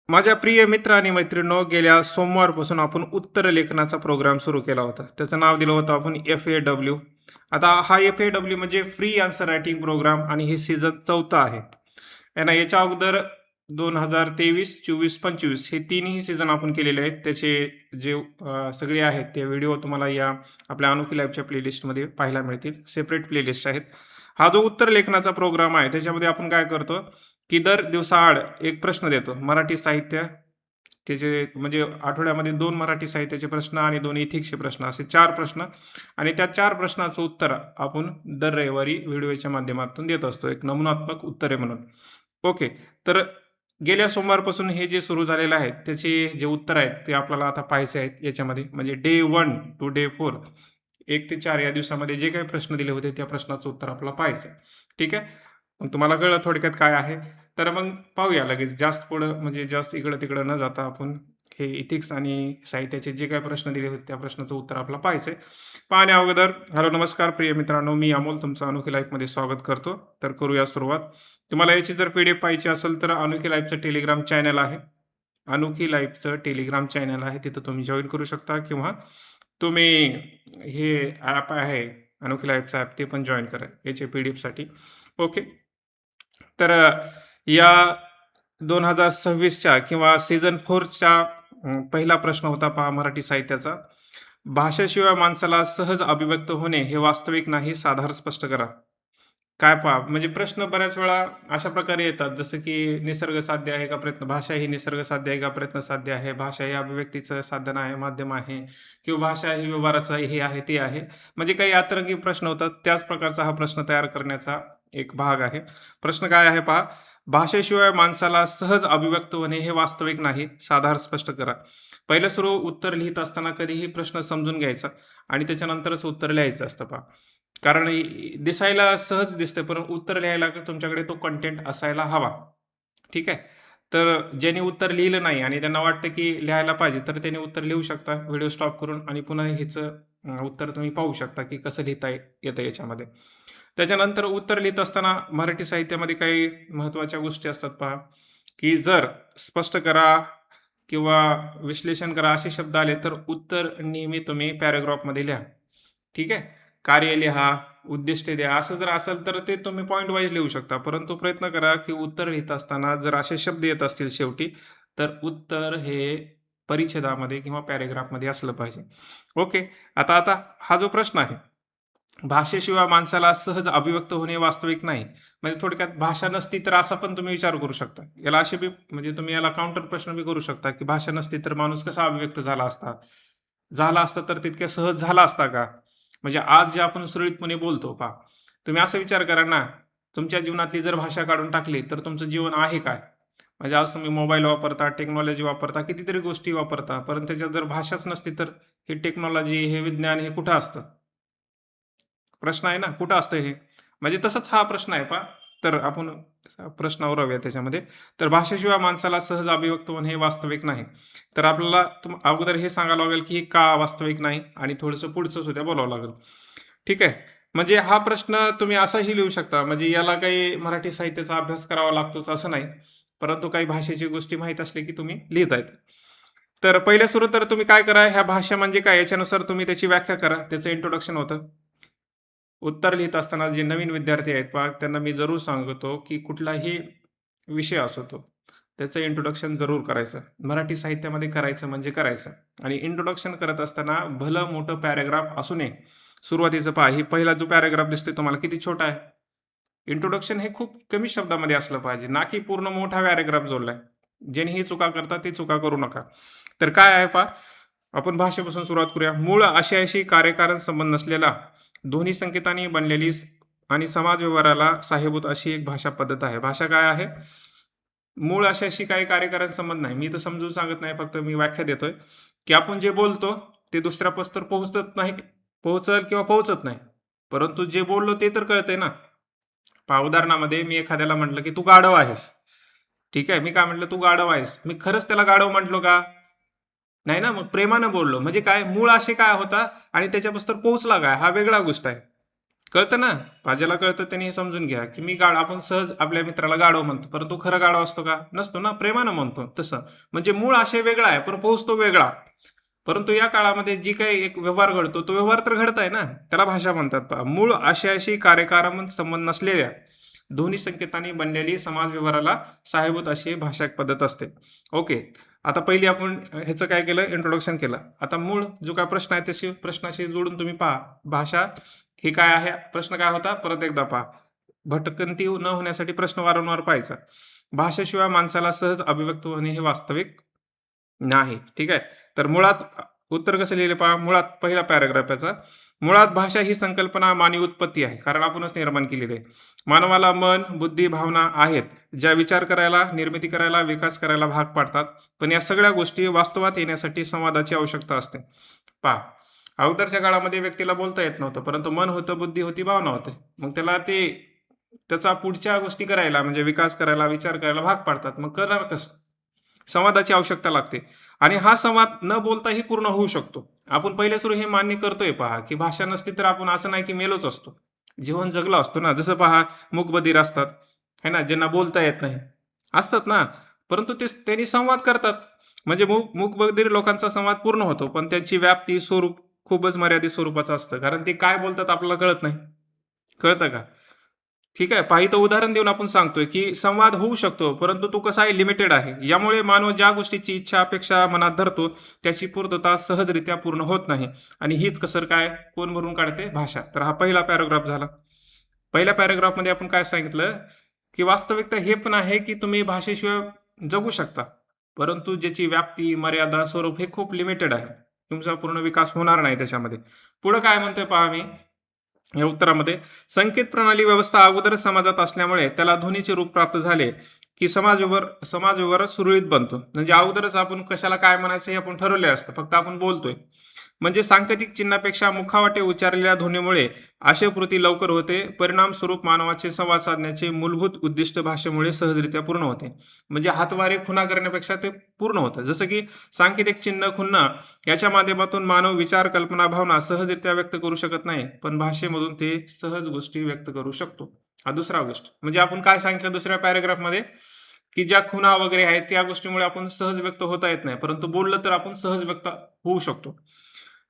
माझ्या प्रिय मित्र आणि मैत्रिणींनो, गेल्या सोमवारपासून आपण उत्तर लेखनाचा प्रोग्राम सुरू केला होता. त्याचं नाव दिलं होतं आपण FAW. आता हा FAW म्हणजे फ्री आन्सर रायटिंग प्रोग्राम आणि हे सीझन 4 आहे. आहे ना. याच्या अगोदर 2023, 24, 25 हे तिन्ही सीझन आपण केलेले आहेत. त्याचे जे सगळे आहेत ते व्हिडिओ तुम्हाला या आपल्या अनोखी लाईव्हच्या प्लेलिस्टमध्ये पाहायला मिळतील. सेपरेट प्लेलिस्ट आहेत. हा जो उत्तर लेखनाचा प्रोग्राम आहे त्याच्यामध्ये आपण काय करतो की दर दिवसाआड एक प्रश्न देतो. मराठी साहित्य त्याचे म्हणजे आठवड्यामध्ये 2 मराठी साहित्याचे प्रश्न आणि 2 इथिक्सचे प्रश्न असे 4 प्रश्न आणि त्या 4 प्रश्नाचं उत्तर आपण दर रविवारी व्हिडिओच्या माध्यमातून देत असतो, एक नमुनात्मक उत्तरे म्हणून. ओके. तर गेल्या सोमवारपासून हे जे सुरू झालेलं आहे त्याचे जे उत्तर आहेत ते आपल्याला आता पाहायचे आहेत याच्यामध्ये. म्हणजे डे 1 टू डे 4 1 ते 4 या दिवसामध्ये जे काही प्रश्न दिले होते त्या प्रश्नाचं उत्तर आपल्याला पाहायचं आहे. ठीक आहे. मग तुम्हाला कळलं थोडक्यात काय आहे. तर मग पाहूया लगेच जास्त पुढं म्हणजे जास्त इकडं तिकडं न जाता आपण हे इथिक्स आणि साहित्याचे जे काही प्रश्न दिले होते त्या प्रश्नाचं उत्तर आपल्याला पाहायचं आहे. पाहण्या अगोदर हॅलो नमस्कार प्रिय मित्रांनो, मी अमोल तुमचं अनोखी लाईफमध्ये स्वागत करतो. तर करूया सुरुवात. तुम्हाला याची जर PDF पाहिजे असेल तर अनोखी लाईफचं टेलिग्राम चॅनल आहे. अनोखी लाईफचं टेलिग्राम चॅनल आहे, तिथं तुम्ही जॉईन करू शकता किंवा तुम्ही हे ॲप आहे अनोखी लाईफचं ॲप ते पण जॉईन करा याचे PDFसाठी. ओके. तर या 2026च्या किंवा सीझन 4च्या पहिला प्रश्न होता पहा मराठी साहित्याचा. भाषेशिवाय माणसाला सहज अभिव्यक्त होणे हे वास्तविक नाही, साधार स्पष्ट करा. काय पहा म्हणजे प्रश्न बऱ्याच वेळा अशा प्रकारे येतात जसं की निसर्ग साध्य आहे का प्रयत्न, भाषा ही निसर्ग साध्य आहे का प्रयत्न साध्य आहे, भाषा ही अभिव्यक्तीचं साधन आहे, माध्यम आहे, किंवा भाषा ही व्यवहाराचं हे आहे ते आहे. म्हणजे काही अतरंगी प्रश्न होतात. त्याच प्रकारचा हा प्रश्न तयार करण्याचा एक भाग आहे. प्रश्न काय आहे पहा. भाषेशिवाय माणसाला सहज अभिव्यक्त होणे हे वास्तविक नाही, साधार स्पष्ट करा. पहिलं सुरू उत्तर लिहित असताना कधीही प्रश्न समजून घ्यायचा आणि त्याच्यानंतरच उत्तर लिहायचं असतं पहा. कारण दिसायला सहज दिसतं पण उत्तर लिहायला तुमच्याकडे तो कंटेंट असायला हवा. ठीक आहे. तर ज्यांनी उत्तर लिहिलं नाही आणि त्यांना वाटतं की लिहायला पाहिजे तर त्यांनी उत्तर लिहू शकता व्हिडिओ स्टॉप करून आणि पुन्हा ह्याचं उत्तर तुम्ही पाहू शकता की कसं लिहिता येतं याच्यामध्ये. त्याच्यानंतर उत्तर लिहित असताना मराठी साहित्यामध्ये काही महत्त्वाच्या गोष्टी असतात पहा, की जर स्पष्ट करा किंवा विश्लेषण करा असे शब्द आले तर उत्तर नेहमी तुम्ही पॅराग्राफमध्ये लिहा. ठीक आहे. कार्य लिहा, उद्दिष्टे द्या. असं जर असेल तर ते तुम्ही पॉईंट वाईज लिहू शकता. परंतु प्रयत्न करा की उत्तर लिहित असताना जर असे शब्द येत असतील शेवटी तर उत्तर हे परिच्छेदामध्ये किंवा पॅरेग्राफमध्ये असलं पाहिजे. ओके. आता आता हा जो प्रश्न आहे, भाषेशिवाय माणसाला सहज अभिव्यक्त होणे वास्तविक नाही. म्हणजे थोडक्यात भाषा नसती तर असा पण तुम्ही विचार करू शकता. याला असे बी म्हणजे तुम्ही याला काउंटर प्रश्न बी करू शकता की भाषा नसती तर माणूस कसा अभिव्यक्त झाला असता? झाला असता तर तितक्या सहज झाला असता का? म्हणजे आज जे आपण सुरळीतपणे बोलतो पहा. तुम्ही असा विचार करा ना, तुमच्या जीवनातली जर भाषा काढून टाकली तर तुमचं जीवन आहे काय? म्हणजे आज तुम्ही मोबाईल वापरता, टेक्नॉलॉजी वापरता, कितीतरी गोष्टी वापरता, परंतु त्याच्यात जर भाषाच नसती तर हे टेक्नॉलॉजी, हे विज्ञान हे कुठं असतं? प्रश्न आहे ना, कुठं असतं हे? म्हणजे तसंच हा प्रश्न आहे पहा. तर आपण प्रश्नावर राहूया त्याच्यामध्ये. तर भाषेशिवाय माणसाला सहज अभिव्यक्त होणे हे वास्तविक नाही. तर आपल्याला अगोदर हे सांगावं लागेल की हे का वास्तविक नाही आणि थोडंसं पुढचं सुद्धा बोलावं लागेल. ठीक आहे. म्हणजे हा प्रश्न तुम्ही असाही लिहू शकता. म्हणजे याला काही मराठी साहित्याचा अभ्यास करावा लागतोच असं नाही. परंतु काही भाषेची गोष्टी माहीत असले की तुम्ही लिहिता येतं. तर पहिल्या सुरू तर तुम्ही काय करा, ह्या भाषा म्हणजे काय याच्यानुसार तुम्ही त्याची व्याख्या करा. त्याचं इंट्रोडक्शन होतं. उत्तर लिहित असताना जे नवीन विद्यार्थी आहेत पहा त्यांना मी जरूर सांगतो की कुठलाही विषय असो तो त्याचं इंट्रोडक्शन जरूर करायचं. मराठी साहित्यामध्ये करायचं म्हणजे करायचं. आणि इंट्रोडक्शन करत असताना भलं मोठं पॅराग्राफ असू नये. सुरुवातीचं पहा, ही पहिला जो पॅराग्राफ दिसतोय तुम्हाला किती छोटा आहे. इंट्रोडक्शन हे खूप कमी शब्दामध्ये असलं पाहिजे, ना की पूर्ण मोठा पॅराग्राफ जोडलाय. ज्यांनी ही चुका करतात ते चुका करू नका. तर काय आहे पहा, आपण भाषेपासून सुरुवात करूया. मूळ आशयाशी कार्यकारण संबंध नसलेला दोन्ही संकेतांनी बनलेली आणि समाज व्यवहाराला सहाय्यभूत अशी एक भाषा पद्धत आहे. भाषा काय आहे? मूळ आशयाशी काही कार्यकारण संबंध नाही. मी तर समजून सांगत नाही, फक्त मी व्याख्या देतोय की आपण जे बोलतो ते दुसऱ्यापास तर पोहोचत नाही, पोहोचल किंवा पोहोचत नाही, परंतु जे बोललो ते तर कळतंय ना. पहा उदाहरणामध्ये मी एखाद्याला म्हटलं की तू गाढव आहेस. ठीक आहे. मी काय म्हटलं, तू गाढव आहेस. मी खरंच त्याला गाढव म्हटलो का? नाही ना. मग प्रेमानं बोललो म्हणजे काय, मूळ आशय काय होता आणि त्याच्यापासून पोहोचला काय, हा वेगळा गोष्ट आहे. कळतं ना, ज्याला कळतं त्यांनी हे समजून घ्या, की मी आपण सहज आपल्या मित्राला गाढव म्हणतो, परंतु खरं गाढव असतो का? नसतो ना, प्रेमानं म्हणतो तसं. म्हणजे मूळ आशय वेगळा आहे, पण पोहोचतो वेगळा. परंतु या काळामध्ये जी काही एक व्यवहार घडतो, तो व्यवहार तर घडत आहे ना, त्याला भाषा म्हणतात. पहा, मूळ आशयाशी कार्यकारण संबंध नसलेल्या दोन्ही संकेतांनी बनलेली समाज व्यवहाराला सहाय्यभूत अशी भाषा एक पद्धत असते. ओके. आता पहिली आपण ह्याचं काय केलं, इंट्रोडक्शन केलं. आता मूळ जो काय प्रश्न आहे त्याशी प्रश्नाशी जोडून तुम्ही पहा, भाषा हे काय आहे. प्रश्न काय होता, परत एकदा पहा. भटकंती न होण्यासाठी प्रश्न वारंवार पाहायचा. भाषेशिवाय माणसाला सहज अभिव्यक्त होणे हे वास्तविक नाही. ठीक आहे. तर मुळात उत्तर कसं लिहिले पहा. मुळात पहिला पॅराग्राफ याचा, मुळात भाषा ही संकल्पना मानवी उत्पत्ती आहे, कारण आपणच निर्माण केलेली आहे. मानवाला मन, बुद्धी, भावना आहेत, ज्या विचार करायला, निर्मिती करायला, विकास करायला भाग पाडतात. पण या सगळ्या गोष्टी वास्तवात येण्यासाठी संवादाची आवश्यकता असते. पहा, अगोदरच्या काळामध्ये व्यक्तीला बोलता येत नव्हतं, परंतु मन होतं, बुद्धी होती, भावना होते. मग त्याला त्याचा पुढच्या गोष्टी करायला, म्हणजे विकास करायला, विचार करायला भाग पाडतात. मग करणार कसं? संवादाची आवश्यकता लागते. आणि हा संवाद न बोलताही पूर्ण होऊ शकतो. आपण पहिले सुरू हे मान्य करतोय पहा, की भाषा नसती तर आपण असं नाही की मेलोच असतो. जीवन जगलो असतो ना. जसं पहा, मूकबधीर असतात, है ना, ज्यांना बोलता येत नाही, असतात ना, परंतु त्यांनी संवाद करतात. म्हणजे मूकबधीर लोकांचा संवाद पूर्ण होतो, पण त्यांची व्याप्ती, स्वरूप खूपच मर्यादित स्वरूपाचं असतं. कारण ते काय बोलतात आपल्याला कळत नाही. कळतं का? ठीक आहे. पाहिलं उदाहरण देऊन आपण सांगतोय, की संवाद होऊ शकतो, परंतु तो कसा आहे, लिमिटेड आहे. यामुळे मानव ज्या गोष्टीची इच्छा, अपेक्षा मनात धरतो, त्याची पूर्तता सहजरित्या पूर्ण होत नाही. आणि हीच कसर काय कोण भरून काढते, भाषा. तर हा पहिला पॅराग्राफ झाला. पहिल्या पॅराग्राफमध्ये आपण काय सांगितलं, की वास्तविकता हे पण आहे, की तुम्ही भाषेशिवाय जगू शकता, परंतु ज्याची व्याप्ती, मर्यादा, स्वरूप हे खूप लिमिटेड आहे. तुमचा पूर्ण विकास होणार नाही त्याच्यामध्ये. पुढं काय म्हणतोय पहा मी या उत्तरामध्ये, संकेत प्रणाली व्यवस्था अगोदरच समाजात असल्यामुळे त्याला ध्वनीचे रूप प्राप्त झाले, की समाज व्यवहार सुरळीत बनतो. म्हणजे अगोदरच आपण कशाला काय म्हणायचं हे आपण ठरवले असतं, फक्त आपण बोलतोय. म्हणजे सांकेतिक चिन्हापेक्षा मुखावाटे उच्चारलेल्या ध्वनीमुळे आशयपूर्ती लवकर होते. परिणामस्वरूप मानवाचे संवाद साधण्याचे मूलभूत उद्दिष्ट भाषेमुळे सहजरित्या पूर्ण होते. म्हणजे हातवारे खुणा करण्यापेक्षा ते पूर्ण होतं. जसं की सांकेतिक चिन्ह खुणा याच्या माध्यमातून मानव विचार, कल्पना, भावना सहजरित्या व्यक्त करू शकत नाही, पण भाषेमधून ते सहज गोष्टी व्यक्त करू शकतो. हा दुसरा गोष्ट. म्हणजे आपण काय सांगितलं दुसऱ्या पॅराग्राफमध्ये, की ज्या खुणा वगैरे आहेत त्या गोष्टीमुळे आपण सहज व्यक्त होता येत नाही, परंतु बोललं तर आपण सहज व्यक्त होऊ शकतो.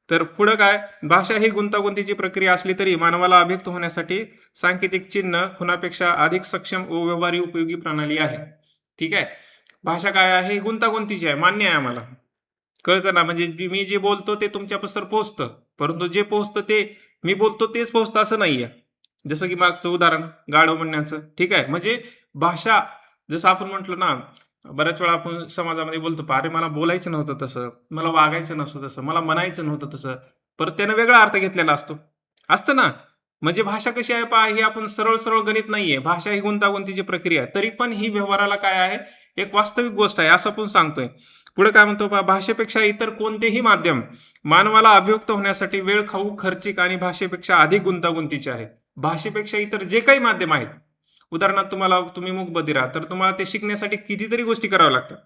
तर पुढं काय, भाषा ही गुंतागुंतीची प्रक्रिया असली तरी मानवाला अभिव्यक्त होण्यासाठी सांकेतिक चिन्ह खुणापेक्षा अधिक सक्षम व व्यवहारी उपयोगी प्रणाली आहे. ठीक आहे. भाषा काय आहे, गुंतागुंतीची आहे, मान्य आहे आम्हाला. कळतं ना. म्हणजे मी जे बोलतो ते तुमच्यापासून पोहोचतं, परंतु जे पोहोचतं ते मी बोलतो तेच पोहोचतं असं नाहीये. जसं की मागचं उदाहरण गाढव म्हणण्याचं. ठीक आहे. म्हणजे भाषा, जसं आपण म्हटलं ना, बऱ्याच वेळा आपण समाजामध्ये बोलतो, अरे मला बोलायचं नव्हतं तसं, मला वागायचं नसतं तसं, मला म्हणायचं नव्हतं तसं, परत त्यानं वेगळा अर्थ घेतलेला असतो. असतं ना. म्हणजे भाषा कशी आहे पहा, ही आपण सरळ सरळ गणित नाहीये. भाषा ही गुंतागुंतीची प्रक्रिया आहे, तरी पण ही व्यवहाराला काय आहे, एक वास्तविक गोष्ट आहे असं आपण सांगतोय. पुढे काय म्हणतो पहा, भाषेपेक्षा इतर कोणतेही माध्यम मानवाला अभिव्यक्त होण्यासाठी वेळ खाऊ, खर्चिक आणि भाषेपेक्षा अधिक गुंतागुंतीचे आहे. भाषेपेक्षा इतर जे काही माध्यम आहेत, उदाहरणार्थ तुम्ही मूकबधिर आहात, तर तुम्हाला ते शिकण्यासाठी कितीतरी गोष्टी कराव्या लागतात.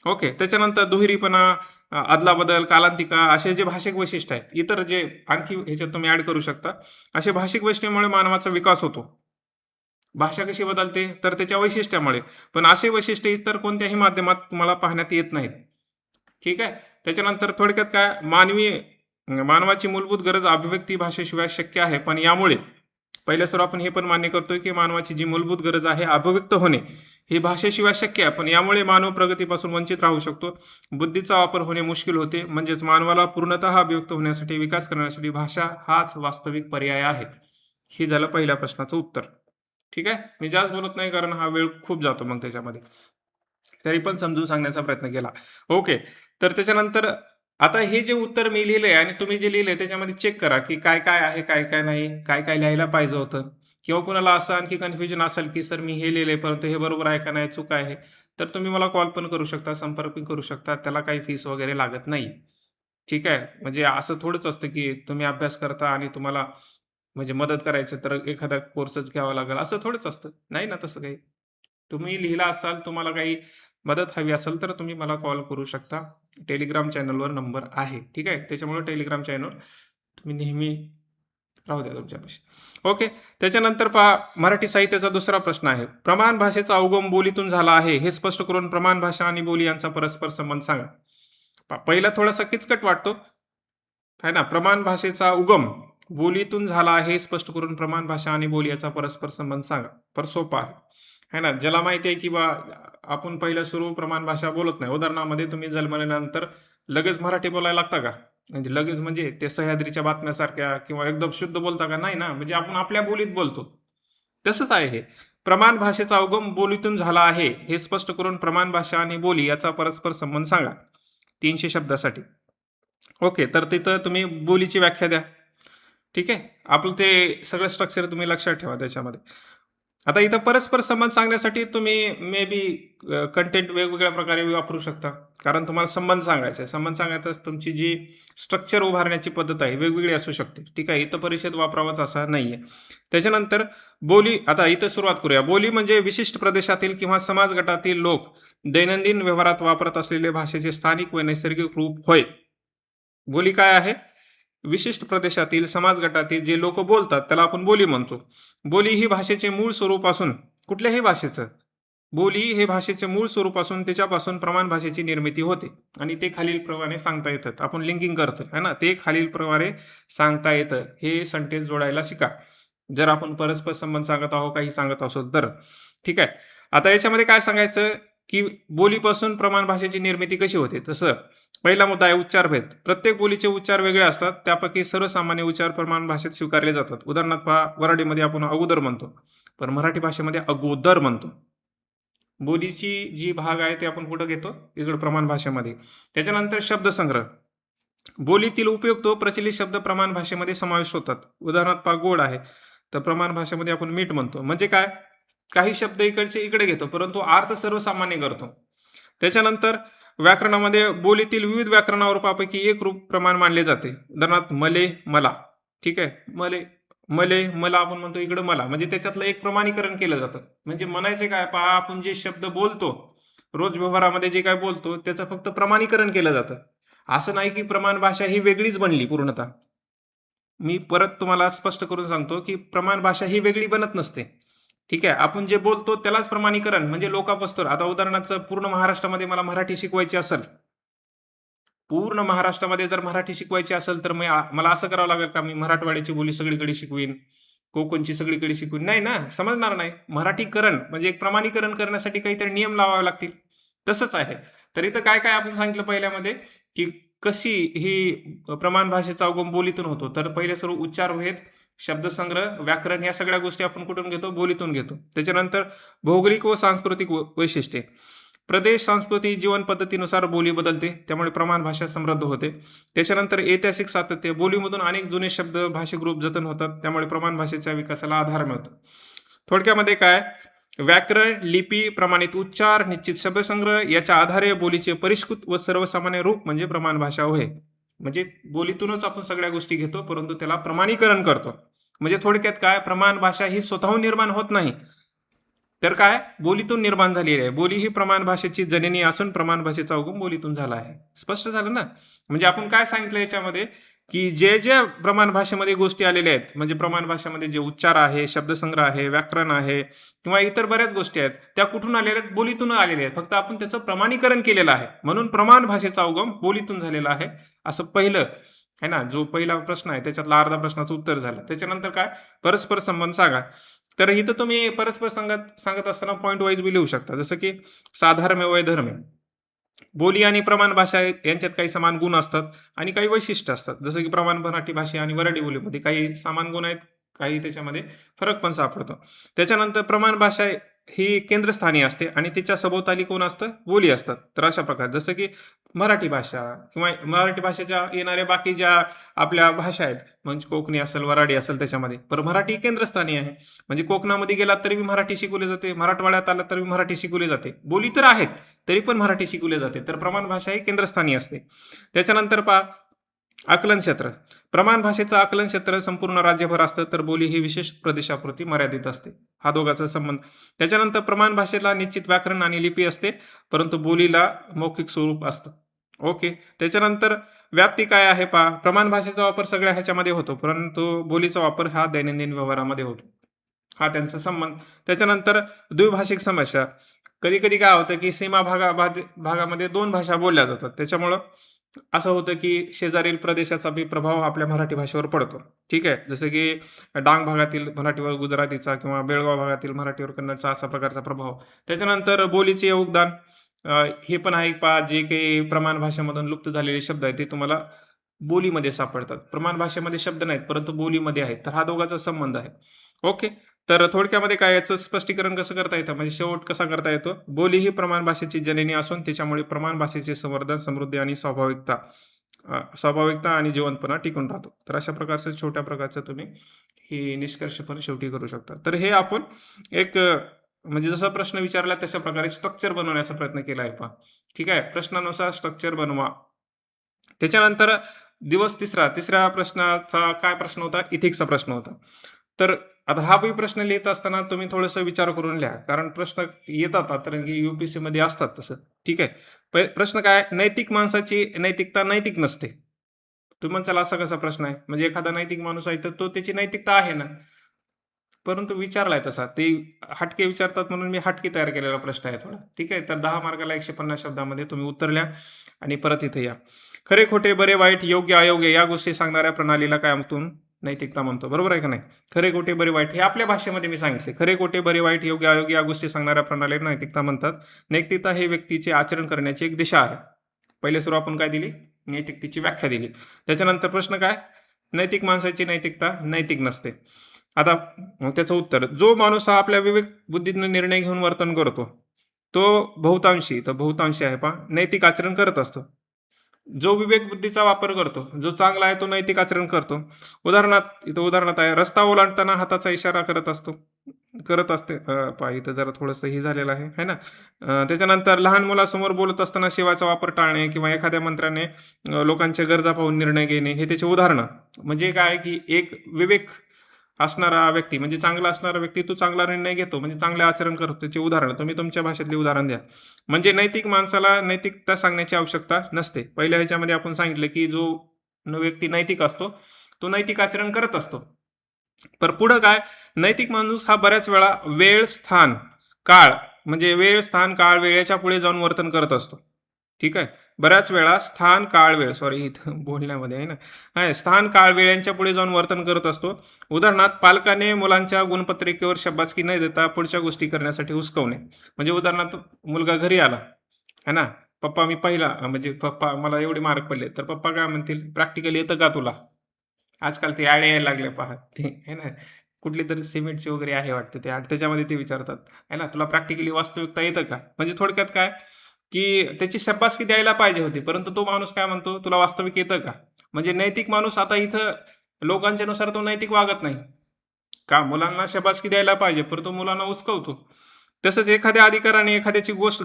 ओके. त्याच्यानंतर दुहेरीपणा, अदलाबदल, कालांतिका असे जे भाषिक वैशिष्ट्य आहेत, इतर जे आणखी ह्याच्यात तुम्ही ऍड करू शकता, असे भाषिक वैशिष्ट्यामुळे मानवाचा विकास होतो. भाषा कशी बदलते, तर त्याच्या वैशिष्ट्यामुळे. पण असे वैशिष्ट्य इतर कोणत्याही माध्यमात तुम्हाला पाहण्यात येत नाहीत. ठीक आहे. त्याच्यानंतर थोडक्यात काय, मानवाची मूलभूत गरज अभिव्यक्ती भाषेशिवाय शक्य आहे, पण यामुळे पहिल्या सर आपण हे पण मान्य करतोय, की मानवाची जी मूलभूत गरज आहे अभिव्यक्त होणे, ही भाषेशिवाय शक्य आहे, पण यामुळे मानव प्रगतीपासून वंचित राहू शकतो. बुद्धीचा वापर होणे मुश्किल होते. म्हणजेच मानवाला पूर्णतः अभिव्यक्त होण्यासाठी, विकास करण्यासाठी भाषा हाच वास्तविक पर्याय आहे. हे झालं पहिल्या प्रश्नाचं उत्तर. ठीक आहे. मी जास्त बोलत नाही, कारण हा वेळ खूप जातो मग त्याच्यामध्ये. तरी पण समजून सांगण्याचा प्रयत्न केला. ओके. तर त्याच्यानंतर आता हे जे उत्तर मी लिहिलंय आणि तुम्ही जे लिहिलंय त्याच्यामध्ये चेक करा, की काय काय आहे, काय काय नाही, काय काय लिहायला पाहिजे होतं. किंवा कुणाला असं आणखी कन्फ्युजन असेल, की सर मी हे लिहिलंय परंतु हे बरोबर आहे का नाही, चूक आहे, तर तुम्ही मला कॉल पण करू शकता, संपर्क पण करू शकता. त्याला काही फीस वगैरे लागत नाही. ठीक आहे. म्हणजे असं थोडंच असतं, की तुम्ही अभ्यास करता आणि तुम्हाला म्हणजे मदत करायचं तर एखादा कोर्सच घ्यावा लागेल, असं थोडंच असतं. नाही ना तसं काही. तुम्ही लिहिला असाल, तुम्हाला काही मदत हवी असेल, तर तुम्ही मला कॉल करू शकता. टेलिग्राम चॅनलवर नंबर आहे. ठीक आहे. त्याच्यामुळे टेलिग्राम चॅनल तुम्ही नेहमी राहू द्या तुमच्यापाशी. ओके. त्याच्यानंतर पहा मराठी साहित्याचा दुसरा प्रश्न आहे. प्रमाण भाषेचा उगम बोलीतून झाला आहे हे स्पष्ट करून प्रमाण भाषा आणि बोली यांचा परस्पर संबंध सांगा. पहिला थोडासा किचकट वाटतो है ना. प्रमाण भाषेचा उगम बोलीतून झाला आहे स्पष्ट करून प्रमाण भाषा आणि बोली याचा परस्पर संबंध सांगा. तर सोपा आहे है ना. ज्याला माहिती आहे की बा आपण पहिलं सुरू प्रमाण भाषा बोलत नाही. उदाहरणामध्ये तुम्ही जन्मल्यानंतर लगेच मराठी बोलायला लागता का? म्हणजे लगेच म्हणजे ते सह्याद्रीच्या बातम्यासारख्या किंवा एकदम शुद्ध बोलता का? नाही ना. म्हणजे आपण आपल्या बोलीत बोलतो. तसंच आहे हे. प्रमाण भाषेचा उगम बोलीतून झाला आहे हे स्पष्ट करून प्रमाण भाषा आणि बोली याचा परस्पर संबंध सांगा. 300 शब्दासाठी. ओके. तर तिथं तुम्ही बोलीची व्याख्या द्या. ठीक आहे. आपलं ते सगळं स्ट्रक्चर तुम्ही लक्षात ठेवा त्याच्यामध्ये. आता इथं परस्पर संबंध सांगण्यासाठी तुम्ही मे बी कंटेंट वेगवेगळ्या प्रकारे वापरू शकता. कारण तुम्हाला संबंध सांगायचा आहे. संबंध सांगायचं तुमची जी स्ट्रक्चर उभारण्याची पद्धत आहे वेगवेगळी असू शकते. ठीक आहे. इथं परिच्छेद वापरावाच असा नाही आहे. त्याच्यानंतर बोली. आता इथं सुरुवात करूया. बोली म्हणजे विशिष्ट प्रदेशातील किंवा समाज गटातील लोक दैनंदिन व्यवहारात वापरत असलेले भाषेचे स्थानिक व नैसर्गिक रूप होय. बोली काय आहे? विशिष्ट प्रदेशातील समाज गटातील जे लोक बोलतात त्याला आपण बोली म्हणतो. बोली ही भाषेचे मूळ स्वरूप असून कुठल्याही भाषेचं बोली हे भाषेचे मूळ स्वरूप असून त्याच्यापासून प्रमाण भाषेची निर्मिती होते आणि ते खालीलप्रमाणे सांगता येतात. आपण लिंकिंग करतो है ना. ते खालीलप्रमाणे सांगता येतं. हे सेंटेन्स जोडायला शिका जर आपण परस्पर संबंध सांगत आहोत काही सांगत असो तर. ठीक आहे. आता याच्यामध्ये काय सांगायचं की बोलीपासून प्रमाण भाषेची निर्मिती कशी होते. तसं पहिला मुद्दा आहे उच्चारभेद. प्रत्येक बोलीचे उच्चार वेगळे असतात. त्यापैकी सर्वसामान्य उच्चार प्रमाण भाषेत स्वीकारले जातात. उदाहरणार्थ पहा, वराडीमध्ये आपण अगोदर म्हणतो पण मराठी भाषेमध्ये अगोदर म्हणतो. बोलीची जी भाग आहे ते आपण कुठं घेतो? इकडं प्रमाण भाषेमध्ये. त्याच्यानंतर शब्दसंग्रह. बोलीतील उपयुक्त प्रचलित शब्द प्रमाण भाषेमध्ये समावेश होतात. उदाहरणार्थ पहा, गोड आहे तर प्रमाण भाषेमध्ये आपण मीठ म्हणतो. म्हणजे काय? काही शब्द इकडचे इकडे घेतो परंतु अर्थ सर्वसामान्य करतो. त्याच्यानंतर व्याकरणामध्ये बोलीतील विविध व्याकरणावरूपापैकी एक रूप प्रमाण मानले जाते. उदाहरणार्थ मले, मला. ठीक आहे. मले, मले, मला आपण म्हणतो इकडं मला. म्हणजे त्याच्यातलं एक प्रमाणीकरण केलं जातं. म्हणजे म्हणायचे काय? पहा, आपण जे शब्द बोलतो रोज व्यवहारामध्ये जे काय बोलतो त्याचं फक्त प्रमाणीकरण केलं जातं. असं नाही की प्रमाण भाषा ही वेगळीच बनली पूर्णतः. मी परत तुम्हाला स्पष्ट करून सांगतो की प्रमाण भाषा ही वेगळी बनत नसते. ठीक आहे. आपण जे बोलतो त्यालाच प्रमाणीकरण म्हणजे लोकापस्तोर. आता उदाहरणार्थ पूर्ण महाराष्ट्रामध्ये मला मराठी शिकवायची असेल, पूर्ण महाराष्ट्रामध्ये जर मराठी शिकवायची असेल तर मला असं करावं लागेल का मी मराठवाड्याची बोली सगळीकडे शिकवीन, कोकणची सगळीकडे शिकवीन? नाही ना, समजणार नाही. मराठीकरण म्हणजे एक प्रमाणीकरण करण्यासाठी काहीतरी नियम लावावे लागतील. तसंच आहे. तर इथं काय काय आपण सांगितलं पहिल्यामध्ये की कशी ही प्रमाण भाषेचा उगम बोलीतून होतो. तर पहिले सर्व उच्चारभेद, शब्दसंग्रह, व्याकरण या सगळ्या गोष्टी आपण कुठून घेतो? बोलीतून घेतो. त्याच्यानंतर भौगोलिक व सांस्कृतिक वैशिष्ट्ये. प्रदेश, संस्कृती, जीवन पद्धतीनुसार बोली बदलते त्यामुळे प्रमाण भाषा समृद्ध होते. त्याच्यानंतर ऐतिहासिक सातत्य. बोलीमधून अनेक जुने शब्द भाषिक ग्रुप जतन होतात त्यामुळे प्रमाण भाषेच्या विकासाला आधार मिळतो. थोडक्यामध्ये काय? व्याकरण, लिपी, प्रमाणित उच्चार, निश्चित शब्दसंग्रह याच्या आधारे बोलीचे परिष्कृत व सर्वसामान्य रूप म्हणजे प्रमाण भाषा होय. म्हणजे बोलीतूनच आपण सगळ्या गोष्टी घेतो परंतु त्याला प्रमाणीकरण करतो. म्हणजे थोडक्यात काय? प्रमाण भाषा ही स्वतःहून निर्माण होत नाही तर काय? बोलीतून निर्माण झालेली आहे. बोली ही प्रमाण भाषेची जननी असून प्रमाण भाषेचा उगम बोलीतून झाला आहे. स्पष्ट झालं ना? म्हणजे आपण काय सांगितलं याच्यामध्ये की जे जे प्रमाण भाषेमध्ये गोष्टी आलेल्या आहेत म्हणजे प्रमाण भाषेमध्ये जे उच्चार आहे, शब्दसंग्रह आहे, व्याकरण आहे किंवा इतर बऱ्याच गोष्टी आहेत त्या कुठून आलेल्या आहेत? बोलीतून आलेल्या आहेत. फक्त आपण त्याचं प्रमाणीकरण केलेलं आहे म्हणून प्रमाण भाषेचा उगम बोलीतून झालेला आहे असं पहिलं है ना. जो पहिला प्रश्न आहे त्याच्यातला अर्धा प्रश्नाचं उत्तर झालं. त्याच्यानंतर काय? परस्पर संबंध सांगा. तर इथं तुम्ही परस्पर सांगत असताना पॉईंट वाईज बी लिहू शकता. जसं की साधर्म्य, वैधर्म्य. बोली आणि प्रमाण भाषा यांच्यात काही समान गुण असतात आणि काही वैशिष्ट्य असतात. जसं की प्रमाण मराठी भाषा आणि वऱ्हाडी बोलीमध्ये काही समान गुण आहेत, काही त्याच्यामध्ये फरक पण सापडतो. त्याच्यानंतर प्रमाण भाषा ही केंद्रस्थानी असते आणि तिच्या सभोवताली कोण असतं? बोली असतात. तर अशा प्रकारे जसं की मराठी भाषा किंवा मराठी भाषेच्या येणाऱ्या बाकी ज्या आपल्या भाषा आहेत म्हणजे कोकणी असेल, वऱ्हाडी असेल त्याच्यामध्ये पण मराठी केंद्रस्थानी आहे. म्हणजे कोकणामध्ये गेलात तरी मराठी शिकवली जाते, मराठवाड्यात आला तरी मराठी शिकवली जाते. बोली तर आहेत तरी पण मराठी शिकवली जाते. तर प्रमाण भाषा ही केंद्रस्थानी असते. त्याच्यानंतर पहा आकलन क्षेत्र. प्रमाण भाषेचं आकलन क्षेत्र संपूर्ण राज्यभर असतं तर बोली ही विशेष प्रदेशापुरती मर्यादित असते. हा दोघांचा संबंध. त्याच्यानंतर प्रमाण भाषेला निश्चित व्याकरण आणि लिपी असते परंतु बोलीला मौखिक स्वरूप असतं. ओके. त्याच्यानंतर व्याप्ती काय आहे पहा, प्रमाण भाषेचा वापर सगळ्या ह्याच्यामध्ये होतो, परंतु बोलीचा वापर हा दैनंदिन व्यवहारामध्ये होतो. हा त्यांचा संबंध. त्याच्यानंतर द्विभाषिक समस्या. कधी कधी काय होतं की भागामध्ये दोन भाषा बोलल्या जातात, त्याच्यामुळं असं होतं की शेजारील प्रदेशाचा बी प्रभाव आपल्या मराठी भाषेवर पडतो. ठीक आहे, जसं की डांग भागातील मराठीवर गुजरातीचा किंवा बेळगाव भागातील मराठीवर कन्नडचा असा प्रकारचा प्रभाव. त्याच्यानंतर बोलीचे योगदान. हे पण आहे पहा, जे काही प्रमाण भाषेमधून लुप्त झालेले शब्द आहेत ते तुम्हाला बोलीमध्ये सापडतात. प्रमाण भाषेमध्ये शब्द नाहीत परंतु बोलीमध्ये आहेत, तर हा दोघांचा संबंध आहे. ओके. तर थोडक्यामध्ये काय याचं स्पष्टीकरण कसं करता येतं, म्हणजे शेवट कसा करता येतो. बोली ही प्रमाण भाषेची जननी असून त्याच्यामुळे प्रमाण भाषेचे संवर्धन, समृद्धी आणि स्वाभाविकता आणि जिवंतपणा टिकून राहतो. तर अशा प्रकारचं छोट्या प्रकारचं तुम्ही ही निष्कर्ष पण शेवटी करू शकता. तर हे आपण एक म्हणजे जसा प्रश्न विचारला तशा प्रकारे स्ट्रक्चर बनवण्याचा प्रयत्न केला आहे पहा. ठीक आहे, प्रश्नानुसार स्ट्रक्चर बनवा. त्याच्यानंतर दिवस तिसऱ्या प्रश्नाचा काय प्रश्न होता, इथिक्सचा प्रश्न होता. तर आता हा बी प्रश्न लिहित असताना तुम्ही थोडंसं विचार करून लिहा, कारण प्रश्न येतात कारण की UPSC मध्ये असतात तसं. ठीक आहे, प्रश्न काय, नैतिक माणसाची नैतिकता नैतिक नसते. तुम्ही म्हणसाल असा कसा प्रश्न आहे, म्हणजे एखादा नैतिक माणूस आहे तर तो त्याची नैतिकता आहे ना, परंतु विचारलाय तसा. ते हटके विचारतात म्हणून मी हटके तयार केलेला प्रश्न आहे थोडा. ठीक आहे, तर 10 मार्काला 150 शब्दामध्ये तुम्ही उत्तर लिहा आणि परत इथे या. खरे खोटे, बरे वाईट, योग्य अयोग्य या गोष्टी सांगणाऱ्या प्रणालीला काय म्हणतो, नैतिकता म्हणतो. बरोबर आहे का नाही. खरे खोटे बरे वाईट हे आपल्या भाषेमध्ये मी सांगितले. खरे खोटे बरे वाईट, योग्य अयोग्य या गोष्टी सांगणाऱ्या प्रणालीला नैतिकता म्हणतात. नैतिकता हे व्यक्तीचे आचरण करण्याची एक दिशा आहे. पहिले सुरू आपण काय दिली, नैतिकतेची व्याख्या दिली. त्याच्यानंतर प्रश्न काय, नैतिक माणसाची नैतिकता नैतिक नसते. आता त्याचं उत्तर, जो माणूस हा आपल्या विवेक बुद्धीने निर्णय घेऊन वर्तन करतो तो बहुतांशी आहे पहा, नैतिक आचरण करत असतो. जो विवेक बुद्धीचा वापर करतो, जो चांगला आहे तो नैतिक आचरण करतो. उदाहरणार्थ आहे, रस्ता ओलांडताना हाताचा इशारा करत असते. पहा इथं जरा थोडंसं हे झालेलं आहे है ना. त्याच्यानंतर लहान मुलासमोर बोलत असताना शिवाचा वापर टाळणे किंवा एखाद्या मंत्र्याने लोकांच्या गरजा पाहून निर्णय घेणे हे त्याचे उदाहरणं. म्हणजे काय की एक विवेक असणारा व्यक्ती म्हणजे चांगला असणारा व्यक्ती तो चांगला निर्णय घेतो, म्हणजे चांगले आचरण करतो, त्याचे उदाहरण तुम्ही तुमच्या भाषेतले उदाहरण द्या. म्हणजे नैतिक माणसाला नैतिकता सांगण्याची आवश्यकता नसते. पहिल्या ह्याच्यामध्ये आपण सांगितलं की जो व्यक्ती नैतिक असतो तो नैतिक आचरण करत असतो. पर पुढं काय, नैतिक माणूस हा बऱ्याच वेळा वेळ स्थान काळ म्हणजे वेळेच्या पुढे जाऊन वर्तन करत असतो. ठीक आहे, बऱ्याच वेळा स्थान काळ वेळ इथं बोलण्यामध्ये आहे ना, स्थान काळ वेळ यांच्या पुढे जाऊन वर्तन करत असतो. उदाहरणार्थ, पालकाने मुलांच्या गुणपत्रिकेवर शाबासकी न देता पुढच्या गोष्टी करण्यासाठी हुसकवणे. म्हणजे उदाहरणार्थ मुलगा घरी आला है ना, पप्पा मी पहिला म्हणजे पप्पा मला एवढे मार्क पडले, तर पप्पा काय म्हणतील, प्रॅक्टिकल येतं का तुला. आजकाल ते ॲड यायला लागले पहा ते है ना, कुठली तरी सिमेंटची वगैरे आहे वाटतं ते ॲड, त्याच्यामध्ये ते विचारतात है ना, तुला प्रॅक्टिकली वास्तविकता येतं का. म्हणजे थोडक्यात काय की त्याची शाबासकी द्यायला पाहिजे होती, परंतु तो माणूस काय म्हणतो, तुला वास्तविक येतं का. म्हणजे नैतिक माणूस आता इथं लोकांच्या नुसार तो नैतिक वागत नाही का, मुलांना शाबासकी द्यायला पाहिजे परंतु मुलांना उचकवतो. तसंच एखाद्या अधिकाऱ्याने एखादी गोष्ट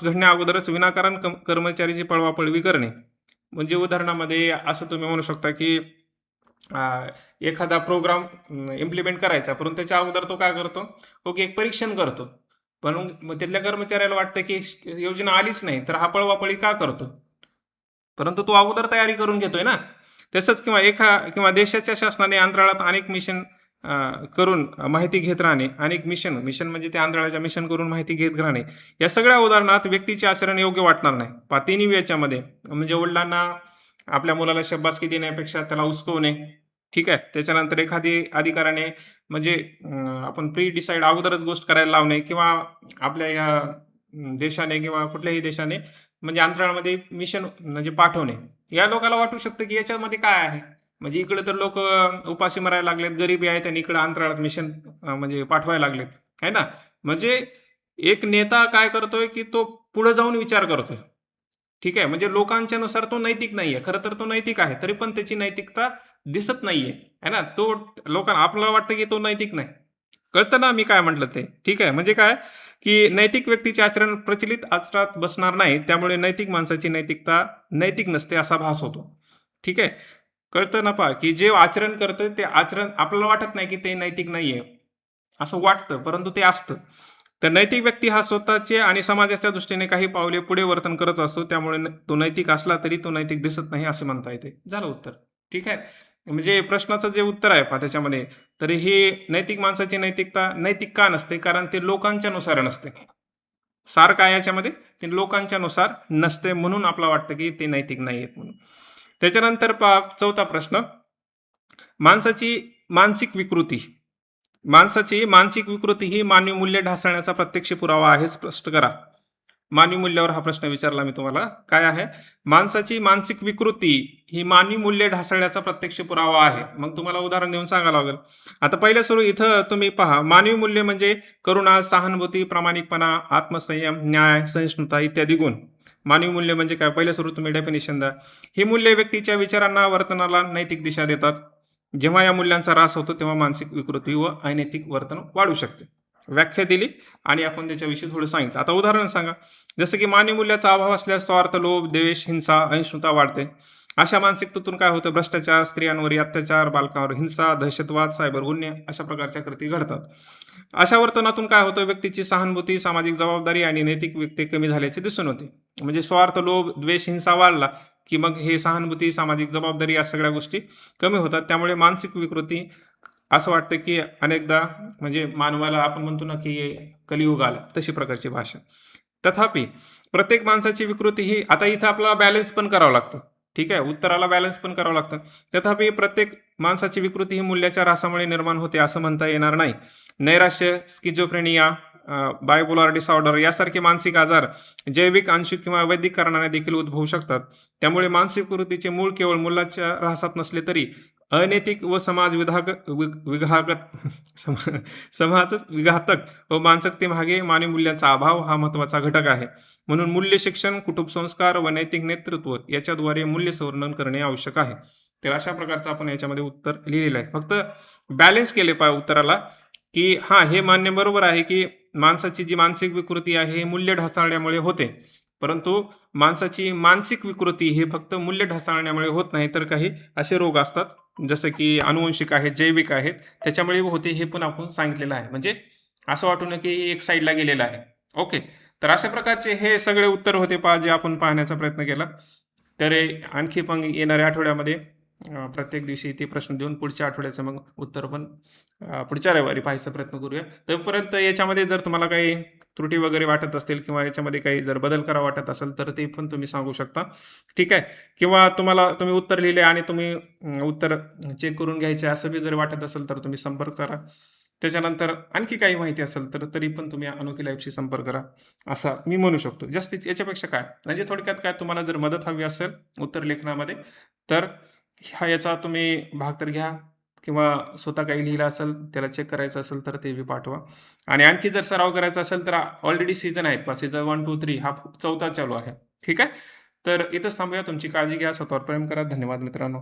घडण्या अगोदरच विनाकारण कर्मचारीची पळवापळवी करणे. म्हणजे उदाहरणामध्ये असं तुम्ही म्हणू शकता की एखादा प्रोग्राम इम्प्लिमेंट करायचा, परंतु त्याच्या अगोदर तो काय करतो, ओके एक परीक्षण करतो. पण मग तिथल्या कर्मचाऱ्याला वाटतं की योजना आलीच नाही तर हा पळवापळी का करतो, परंतु तो अगोदर तयारी करून घेतोय ना. तसंच किंवा देशाच्या शासनाने अंतराळात अनेक मिशन करून माहिती घेत राहणे, अनेक मिशन म्हणजे ते अंतराळाच्या मिशन करून माहिती घेत राहणे. या सगळ्या उदाहरणात व्यक्तीचे आचरण योग्य वाटणार नाही. तिन्ही याच्यामध्ये म्हणजे वडिलांना आपल्या मुलाला शाबासकी देण्यापेक्षा त्याला उचकवणे. ठीक आहे, त्याच्यानंतर एखादी अधिकाऱ्याने म्हणजे आपण प्री डिसाईड अगोदरच गोष्ट करायला लावणे, किंवा आपल्या या देशाने किंवा कुठल्याही देशाने म्हणजे अंतराळामध्ये मिशन म्हणजे पाठवणे. या लोकांना वाटू शकतं की याच्यामध्ये काय आहे, म्हणजे इकडे तर लोक उपाशी मरायला लागलेत, गरिबी आहेत, आणि इकडे अंतराळात मिशन म्हणजे पाठवायला लागलेत है ना. म्हणजे एक नेता काय करतोय की तो पुढे जाऊन विचार करतोय. ठीक आहे, म्हणजे लोकांच्या नुसार तो नैतिक नाहीये, खरं तर तो नैतिक आहे, तरी पण त्याची नैतिकता दिसत नाहीये है ना. तो लोकांना आपल्याला वाटतं की तो नैतिक नाही. कळतं ना मी काय म्हटलं ते. ठीक आहे, म्हणजे काय की नैतिक व्यक्तीचे आचरण प्रचलित आचरणात बसणार नाही, त्यामुळे नैतिक माणसाची नैतिकता नैतिक नसते असा भास होतो. ठीक आहे, कळतं ना पहा की जे आचरण करतं ते आचरण आपल्याला वाटत नाही की ते नैतिक नाहीये असं वाटतं, परंतु ते असतं. तर नैतिक व्यक्ती हा स्वतःचे आणि समाजाच्या दृष्टीने काही पावले पुढे वर्तन करत असतो, त्यामुळे तो नैतिक असला तरी तो नैतिक दिसत नाही असे म्हणता येते. झालं उत्तर. ठीक आहे. म्हणजे प्रश्नाचं जे उत्तर आहे पहा त्याच्यामध्ये, तर हे नैतिक माणसाची नैतिकता नैतिक का नसते, कारण ते लोकांच्या नुसार नसते. सार काय याच्यामध्ये, ते लोकांच्या नुसार नसते, म्हणून आपला वाटतं की ते नैतिक नाही आहेत म्हणून. त्याच्यानंतर पहा चौथा प्रश्न, माणसाची मानसिक विकृती. माणसाची मानसिक विकृती ही मानवी मूल्य ढासळण्याचा प्रत्यक्ष पुरावा आहे, स्पष्ट करा. मानवी मूल्यावर हा प्रश्न विचारला मी तुम्हाला. काय आहे? माणसाची मानसिक विकृती ही मानवी मूल्य ढासळण्याचा प्रत्यक्ष पुरावा आहे. मग तुम्हाला उदाहरण देऊन सांगावं लागेल. आता पहिलं सुरू इथं तुम्ही पहा, मानवी मूल्य म्हणजे करुणा, सहानुभूती, प्रामाणिकपणा, आत्मसंयम, न्याय, सहिष्णुता इत्यादी गुण. मानवी मूल्य म्हणजे काय? पहिलं सुरू तुम्ही डेफिनेशन द्या. ही मूल्ये व्यक्तीच्या विचारांना, वर्तनाला नैतिक दिशा देतात. जेव्हा या मूल्यांचा ऱ्हास होतो तेव्हा मानसिक विकृती व अनैतिक वर्तन वाढू शकते. व्याख्या दिली आणि आपण त्याच्याविषयी थोडं सांगितलं. आता उदाहरण सांगा. जसं की मानवी मूल्याचा अभाव असल्यास स्वार्थ, लोभ, द्वेष, हिंसा, अहिष्णुता वाढते. अशा मानसिकतेतून काय होतं? भ्रष्टाचार, स्त्रियांवर अत्याचार, बालकांवर हिंसा, दहशतवाद, सायबर गुन्हे अशा प्रकारच्या कृती घडतात. अशा वर्तनातून काय होतं? व्यक्तीची सहानुभूती, सामाजिक जबाबदारी आणि नैतिक व्यक्ती कमी झाल्याचे दिसून होते. म्हणजे स्वार्थ, लोभ, द्वेष, हिंसा वाढला की मग हे सहानुभूती, सामाजिक जबाबदारी या सगळ्या गोष्टी कमी होतात. त्यामुळे मानसिक विकृती, असं वाटतं की अनेकदा म्हणजे मानवाला आपण म्हणतो ना की कलियुग आला, तशी प्रकारची भाषा. तथापि प्रत्येक माणसाची विकृती ही, आता इथं आपल्याला बॅलन्स पण करावं लागतं. ठीक आहे, उत्तराला बॅलन्स पण करावं लागतं. तथापि प्रत्येक माणसाची विकृती ही मूल्याच्या ऱ्हासामुळे निर्माण होते असं म्हणता येणार नाही. नैराश्य, स्किझोफ्रेनिया, बायपोलर डिसऑर्डर यासारखे मानसिक आजार जैविक, आंशिक किंवा वैदिक कारणाने देखील उद्भवू शकतात. त्यामुळे मानसिक विकृतीचे मूळ केवळ मूल्याच्या ऱ्हासात नसले तरी अनैतिक व समाज विघातक व मानसिकतेमागे मानवी मूल्यांचा अभाव हा महत्त्वाचा घटक आहे. म्हणून मूल्य शिक्षण, कुटुंब संस्कार व नैतिक नेतृत्व याच्याद्वारे मूल्य संवर्धन करणे आवश्यक आहे. तर अशा प्रकारचं आपण याच्यामध्ये उत्तर लिहिलेलं आहे. फक्त बॅलन्स केले पाहिजे उत्तराला, की हां, हे मान्य बरोबर आहे की माणसाची जी मानसिक विकृती आहे हे मूल्य ढासळण्यामुळे होते. परंतु माणसाची मानसिक विकृती हे फक्त मूल्य ढासळण्यामुळे होत नाही, तर काही असे रोग असतात जसं की अनुवंशिक आहेत, जैविक आहेत, त्याच्यामुळे होते हे पण आपण सांगितलेलं आहे. म्हणजे असं वाटू नये की एक साईडला गेलेलं आहे. ओके. तर अशा प्रकारचे हे सगळे उत्तर होते पहा, जे आपण पाहण्याचा प्रयत्न केला. तर आणखी पण येणाऱ्या आठवड्यामध्ये प्रत्येक दिवशी ते प्रश्न देऊन पुढच्या आठवड्याचं मग उत्तर पण पुढच्या रविवारी पाहायचा प्रयत्न करूया. तोपर्यंत याच्यामध्ये जर तुम्हाला काही त्रुटी वगैरे वाटत असतील किंवा याच्यामध्ये काही जर बदल करावा वाटत असेल तर ते पण तुम्ही सांगू शकता. ठीक आहे. किंवा तुम्ही उत्तर लिहिले आणि तुम्ही उत्तर चेक करून घ्यायचे असं बी जर वाटत असेल तर तुम्ही संपर्क करा. त्याच्यानंतर आणखी काही माहिती असेल तर तरी पण तुम्ही अनोखी लाईफशी संपर्क करा, असं मी म्हणू शकतो. जास्तीत याच्यापेक्षा काय म्हणजे थोडक्यात काय, तुम्हाला जर मदत हवी असेल उत्तर लेखनामध्ये तर याचा तुम्ही भाग तर घ्या, किंवा स्वतः काही लिहिलं असेल त्याला चेक करायचं असेल तर ते बी पाठवा. आणि आणखी जर सराव करायचा असेल तर ऑलरेडी सीझन आहेत पहा, सीझन 1, 2, 3 हा 4था चालू आहे. ठीक आहे. तर इथंच थांबूया. तुमची काळजी घ्या, स्वतःवर प्रेम करा. धन्यवाद मित्रांनो.